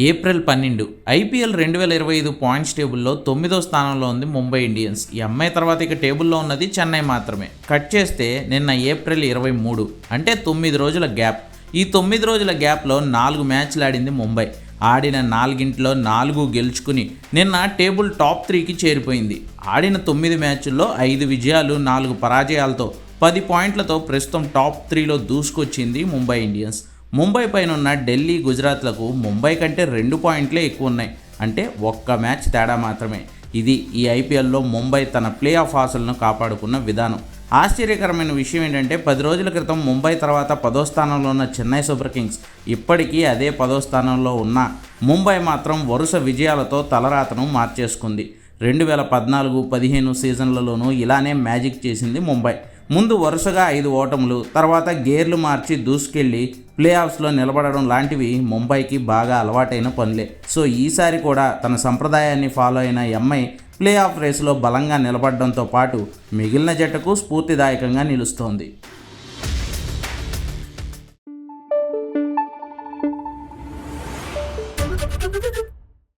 April 12 IPL 2025 points టేబుల్లో 9వ స్థానంలో ఉంది ముంబై ఇండియన్స్. ఈ అమ్మాయి తర్వాత ఇక టేబుల్లో ఉన్నది చెన్నై మాత్రమే. కట్ చేస్తే నిన్న ఏప్రిల్ 23 అంటే 9 రోజుల గ్యాప్. ఈ 9 రోజుల గ్యాప్లో 4 మ్యాచ్లు ఆడింది ముంబై. ఆడిన 4గింట్లో 4 గెలుచుకుని నిన్న టేబుల్ టాప్ 3కి చేరిపోయింది. ఆడిన 9 మ్యాచ్ల్లో 5 విజయాలు 4 పరాజయాలతో 10 పాయింట్లతో ప్రస్తుతం టాప్ 3లో దూసుకొచ్చింది ముంబై ఇండియన్స్. ముంబై పైన ఉన్న ఢిల్లీ, గుజరాత్లకు ముంబై కంటే 2 పాయింట్లే ఎక్కువ ఉన్నాయి. అంటే ఒక్క మ్యాచ్ తేడా మాత్రమే. ఇది ఈ ఐపీఎల్లో ముంబై తన ప్లే ఆఫ్ ఆశలను కాపాడుకున్న విధానం. ఆశ్చర్యకరమైన విషయం ఏంటంటే 10 రోజుల క్రితం ముంబై తర్వాత 10వ స్థానంలో ఉన్న చెన్నై సూపర్ కింగ్స్ ఇప్పటికీ అదే 10వ స్థానంలో ఉన్న ముంబై మాత్రం వరుస విజయాలతో తలరాతను మార్చేసుకుంది. 2014-15 సీజన్లలోనూ ఇలానే మ్యాజిక్ చేసింది ముంబై. ముందు వరుసగా 5 ఓటములు, తర్వాత గేర్లు మార్చి దూసుకెళ్ళి ప్లే ఆఫ్స్లో నిలబడడం లాంటివి ముంబైకి బాగా అలవాటైన పనులే. సో ఈసారి కూడా తన సంప్రదాయాన్ని ఫాలో అయిన ఎంఐ ప్లే ఆఫ్ రేసులో బలంగా నిలబడడంతో పాటు మిగిలిన జట్టుకు స్ఫూర్తిదాయకంగా నిలుస్తోంది.